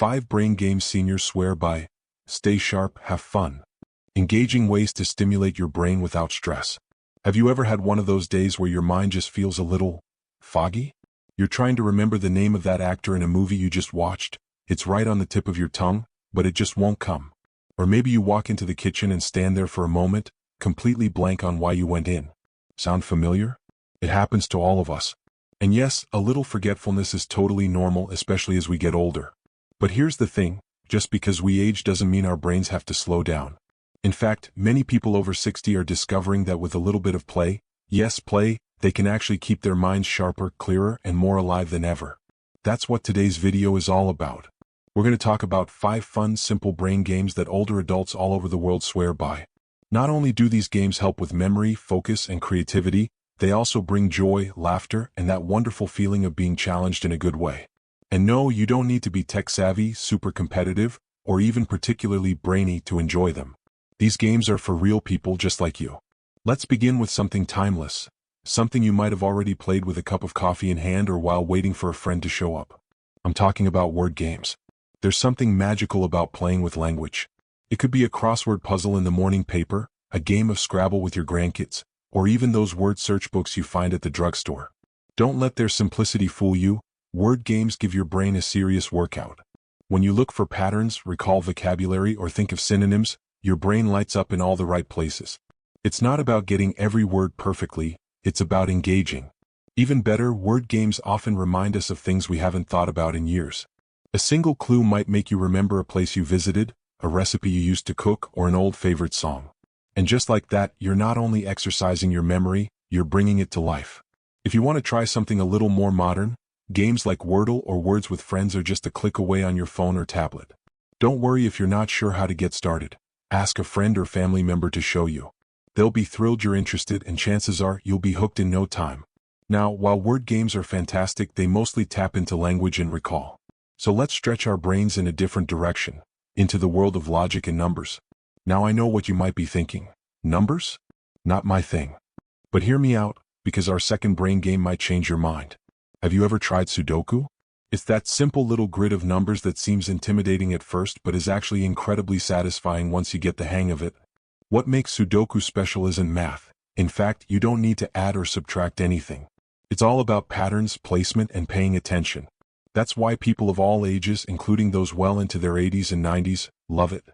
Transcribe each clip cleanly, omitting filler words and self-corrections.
5 brain games seniors swear by. Stay sharp, have fun. Engaging ways to stimulate your brain without stress. Have you ever had one of those days where your mind just feels a little foggy? You're trying to remember the name of that actor in a movie you just watched. It's right on the tip of your tongue, but it just won't come. Or maybe you walk into the kitchen and stand there for a moment, completely blank on why you went in. Sound familiar? It happens to all of us. And yes, a little forgetfulness is totally normal, especially as we get older. But here's the thing, just because we age doesn't mean our brains have to slow down. In fact, many people over 60 are discovering that with a little bit of play, yes, play, they can actually keep their minds sharper, clearer, and more alive than ever. That's what today's video is all about. We're going to talk about 5 fun, simple brain games that older adults all over the world swear by. Not only do these games help with memory, focus, and creativity, they also bring joy, laughter, and that wonderful feeling of being challenged in a good way. And no, you don't need to be tech-savvy, super competitive, or even particularly brainy to enjoy them. These games are for real people just like you. Let's begin with something timeless. Something you might have already played with a cup of coffee in hand or while waiting for a friend to show up. I'm talking about word games. There's something magical about playing with language. It could be a crossword puzzle in the morning paper, a game of Scrabble with your grandkids, or even those word search books you find at the drugstore. Don't let their simplicity fool you. Word games give your brain a serious workout. When you look for patterns, recall vocabulary, or think of synonyms, your brain lights up in all the right places. It's not about getting every word perfectly, it's about engaging. Even better, word games often remind us of things we haven't thought about in years. A single clue might make you remember a place you visited, a recipe you used to cook, or an old favorite song. And just like that, you're not only exercising your memory, you're bringing it to life. If you want to try something a little more modern, games like Wordle or Words with Friends are just a click away on your phone or tablet. Don't worry if you're not sure how to get started. Ask a friend or family member to show you. They'll be thrilled you're interested, and chances are you'll be hooked in no time. Now, while word games are fantastic, they mostly tap into language and recall. So let's stretch our brains in a different direction, into the world of logic and numbers. Now I know what you might be thinking. Numbers? Not my thing. But hear me out, because our second brain game might change your mind. Have you ever tried Sudoku? It's that simple little grid of numbers that seems intimidating at first but is actually incredibly satisfying once you get the hang of it. What makes Sudoku special isn't math. In fact, you don't need to add or subtract anything. It's all about patterns, placement, and paying attention. That's why people of all ages, including those well into their 80s and 90s, love it.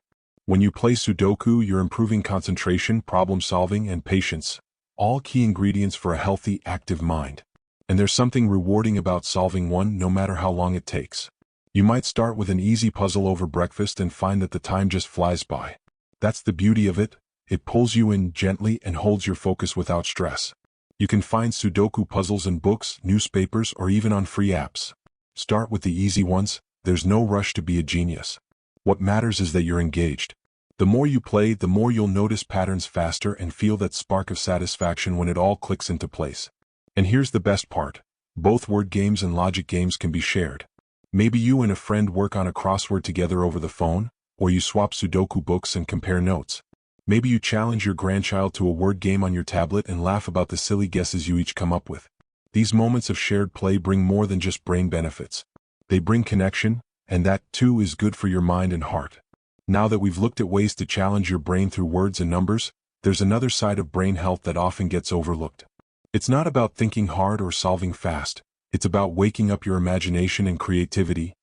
When you play Sudoku, you're improving concentration, problem-solving, and patience, all key ingredients for a healthy, active mind. And there's something rewarding about solving one, no matter how long it takes. You might start with an easy puzzle over breakfast and find that the time just flies by. That's the beauty of it. It pulls you in gently and holds your focus without stress. You can find Sudoku puzzles in books, newspapers, or even on free apps. Start with the easy ones. There's no rush to be a genius. What matters is that you're engaged. The more you play, the more you'll notice patterns faster and feel that spark of satisfaction when it all clicks into place. And here's the best part. Both word games and logic games can be shared. Maybe you and a friend work on a crossword together over the phone, or you swap Sudoku books and compare notes. Maybe you challenge your grandchild to a word game on your tablet and laugh about the silly guesses you each come up with. These moments of shared play bring more than just brain benefits. They bring connection, and that, too, is good for your mind and heart. Now that we've looked at ways to challenge your brain through words and numbers, there's another side of brain health that often gets overlooked. It's not about thinking hard or solving fast. It's about waking up your imagination and creativity.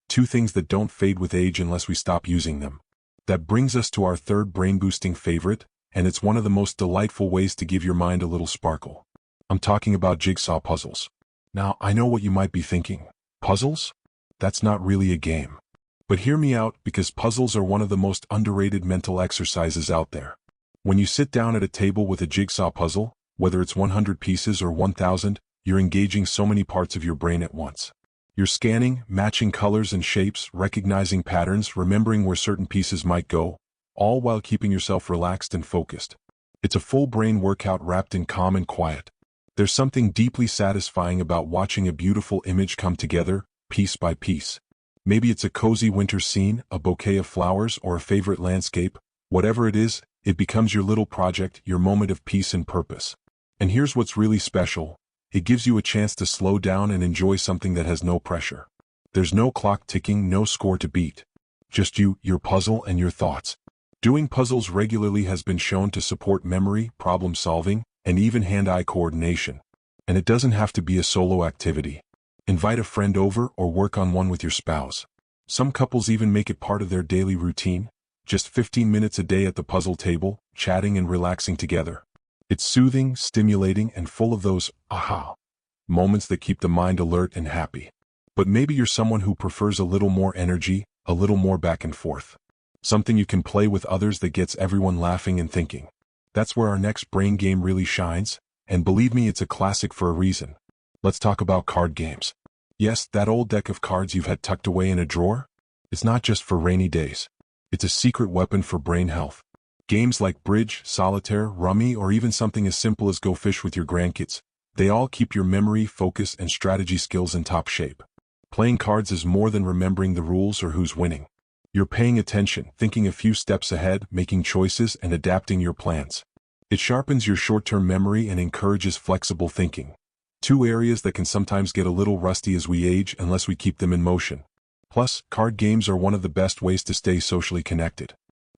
Two things that don't fade with age unless we stop using them. That brings us to our third brain-boosting favorite, and it's one of the most delightful ways to give your mind a little sparkle. I'm talking about jigsaw puzzles. Now, I know what you might be thinking. Puzzles? That's not really a game. But hear me out, because puzzles are one of the most underrated mental exercises out there. When you sit down at a table with a jigsaw puzzle, whether it's 100 pieces or 1,000, you're engaging so many parts of your brain at once. You're scanning, matching colors and shapes, recognizing patterns, remembering where certain pieces might go, all while keeping yourself relaxed and focused. It's a full brain workout wrapped in calm and quiet. There's something deeply satisfying about watching a beautiful image come together, piece by piece. Maybe it's a cozy winter scene, a bouquet of flowers, or a favorite landscape. Whatever it is, it becomes your little project, your moment of peace and purpose. And here's what's really special. It gives you a chance to slow down and enjoy something that has no pressure. There's no clock ticking, no score to beat. Just you, your puzzle, and your thoughts. Doing puzzles regularly has been shown to support memory, problem solving, and even hand-eye coordination. And it doesn't have to be a solo activity. Invite a friend over or work on one with your spouse. Some couples even make it part of their daily routine, just 15 minutes a day at the puzzle table, chatting and relaxing together. It's soothing, stimulating, and full of those aha moments that keep the mind alert and happy. But maybe you're someone who prefers a little more energy, a little more back and forth. Something you can play with others that gets everyone laughing and thinking. That's where our next brain game really shines, and believe me, it's a classic for a reason. Let's talk about card games. Yes, that old deck of cards you've had tucked away in a drawer? It's not just for rainy days. It's a secret weapon for brain health. Games like bridge, solitaire, rummy, or even something as simple as go fish with your grandkids, they all keep your memory, focus, and strategy skills in top shape. Playing cards is more than remembering the rules or who's winning. You're paying attention, thinking a few steps ahead, making choices, and adapting your plans. It sharpens your short-term memory and encourages flexible thinking. Two areas that can sometimes get a little rusty as we age unless we keep them in motion. Plus, card games are one of the best ways to stay socially connected.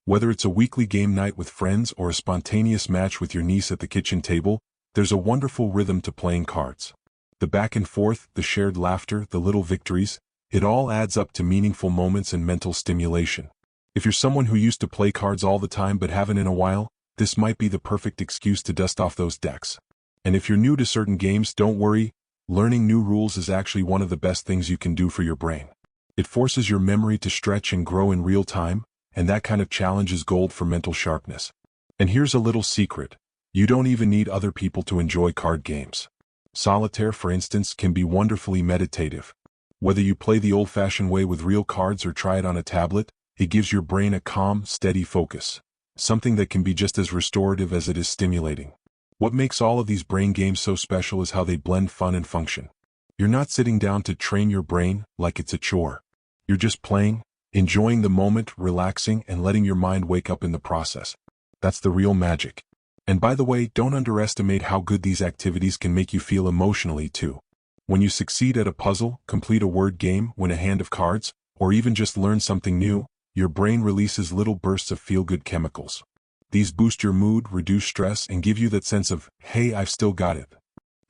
Whether it's a weekly game night with friends or a spontaneous match with your niece at the kitchen table, there's a wonderful rhythm to playing cards. The back and forth, the shared laughter, the little victories, it all adds up to meaningful moments and mental stimulation. If you're someone who used to play cards all the time but haven't in a while, this might be the perfect excuse to dust off those decks. And if you're new to certain games, don't worry, learning new rules is actually one of the best things you can do for your brain. It forces your memory to stretch and grow in real time, and that kind of challenge is gold for mental sharpness. And here's a little secret. You don't even need other people to enjoy card games. Solitaire, for instance, can be wonderfully meditative. Whether you play the old-fashioned way with real cards or try it on a tablet, it gives your brain a calm, steady focus. Something that can be just as restorative as it is stimulating. What makes all of these brain games so special is how they blend fun and function. You're not sitting down to train your brain like it's a chore. You're just playing, enjoying the moment, relaxing, and letting your mind wake up in the process. That's the real magic. And by the way, don't underestimate how good these activities can make you feel emotionally too. When you succeed at a puzzle, complete a word game, win a hand of cards, or even just learn something new, your brain releases little bursts of feel-good chemicals. These boost your mood, reduce stress, and give you that sense of, hey, I've still got it.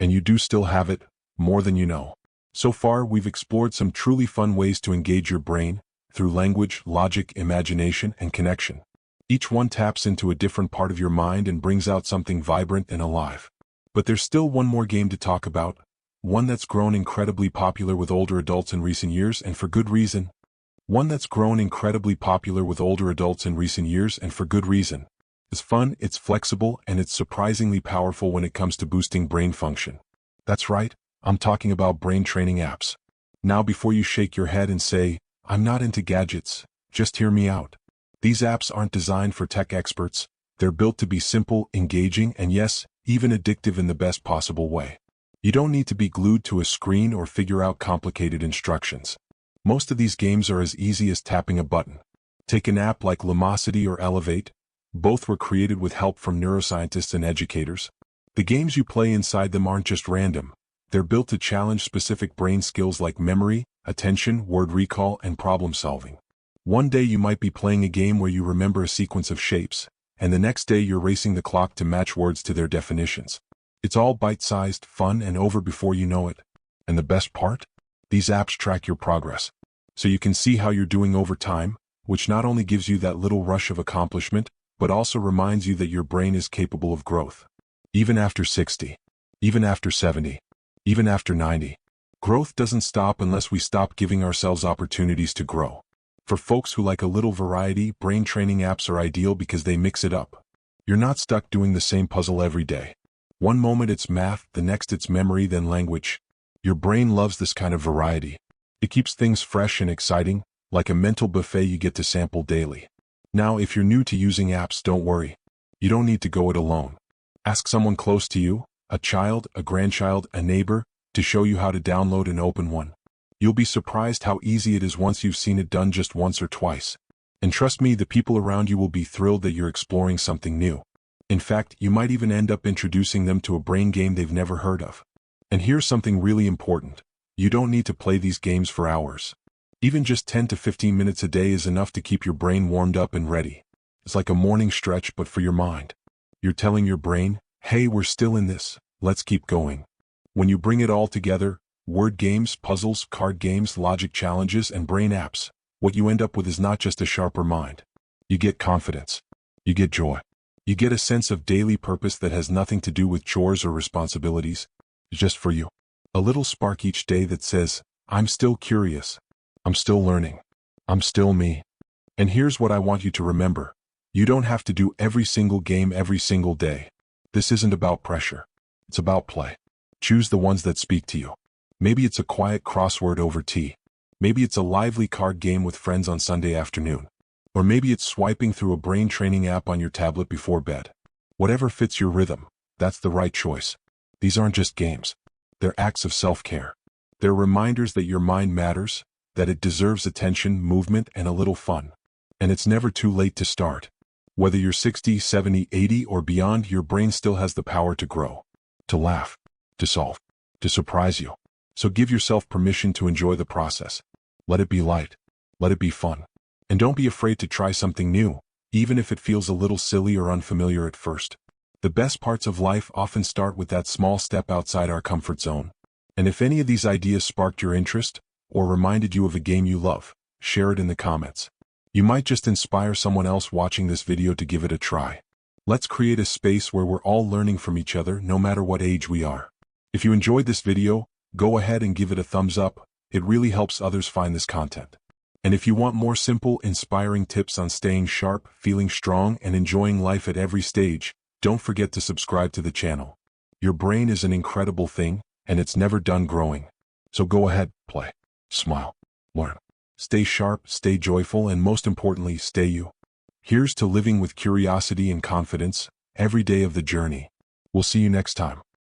And you do still have it, more than you know. So far, we've explored some truly fun ways to engage your brain, through language, logic, imagination, and connection. Each one taps into a different part of your mind and brings out something vibrant and alive. But there's still one more game to talk about, one that's grown incredibly popular with older adults in recent years, and for good reason. It's fun, it's flexible, and it's surprisingly powerful when it comes to boosting brain function. That's right, I'm talking about brain training apps. Now before you shake your head and say, I'm not into gadgets, just hear me out. These apps aren't designed for tech experts, they're built to be simple, engaging, and yes, even addictive in the best possible way. You don't need to be glued to a screen or figure out complicated instructions. Most of these games are as easy as tapping a button. Take an app like Lumosity or Elevate. Both were created with help from neuroscientists and educators. The games you play inside them aren't just random. They're built to challenge specific brain skills like memory, attention, word recall, and problem solving. One day you might be playing a game where you remember a sequence of shapes, and the next day you're racing the clock to match words to their definitions. It's all bite-sized, fun, and over before you know it. And the best part? These apps track your progress. So you can see how you're doing over time, which not only gives you that little rush of accomplishment, but also reminds you that your brain is capable of growth. Even after 60, even after 70, even after 90. Growth doesn't stop unless we stop giving ourselves opportunities to grow. For folks who like a little variety, brain training apps are ideal because they mix it up. You're not stuck doing the same puzzle every day. One moment it's math, the next it's memory, then language. Your brain loves this kind of variety. It keeps things fresh and exciting, like a mental buffet you get to sample daily. Now, if you're new to using apps, don't worry. You don't need to go it alone. Ask someone close to you, a child, a grandchild, a neighbor, to show you how to download and open one. You'll be surprised how easy it is once you've seen it done just once or twice. And trust me, the people around you will be thrilled that you're exploring something new. In fact, you might even end up introducing them to a brain game they've never heard of. And here's something really important. You don't need to play these games for hours. Even just 10 to 15 minutes a day is enough to keep your brain warmed up and ready. It's like a morning stretch, but for your mind. You're telling your brain, hey, we're still in this, let's keep going. When you bring it all together, word games, puzzles, card games, logic challenges, and brain apps, what you end up with is not just a sharper mind. You get confidence. You get joy. You get a sense of daily purpose that has nothing to do with chores or responsibilities. It's just for you. A little spark each day that says, I'm still curious. I'm still learning. I'm still me. And here's what I want you to remember. You don't have to do every single game every single day. This isn't about pressure. It's about play. Choose the ones that speak to you. Maybe it's a quiet crossword over tea. Maybe it's a lively card game with friends on Sunday afternoon. Or maybe it's swiping through a brain training app on your tablet before bed. Whatever fits your rhythm, that's the right choice. These aren't just games. They're acts of self-care. They're reminders that your mind matters, that it deserves attention, movement, and a little fun. And it's never too late to start. Whether you're 60, 70, 80, or beyond, your brain still has the power to grow, to laugh, to solve, to surprise you. So give yourself permission to enjoy the process. Let it be light. Let it be fun. And don't be afraid to try something new, even if it feels a little silly or unfamiliar at first. The best parts of life often start with that small step outside our comfort zone. And if any of these ideas sparked your interest, or reminded you of a game you love, share it in the comments. You might just inspire someone else watching this video to give it a try. Let's create a space where we're all learning from each other, no matter what age we are. If you enjoyed this video, go ahead and give it a thumbs up. It really helps others find this content. And if you want more simple, inspiring tips on staying sharp, feeling strong, and enjoying life at every stage, don't forget to subscribe to the channel. Your brain is an incredible thing, and it's never done growing. So go ahead, play, smile, learn. Stay sharp, stay joyful, and most importantly, stay you. Here's to living with curiosity and confidence, every day of the journey. We'll see you next time.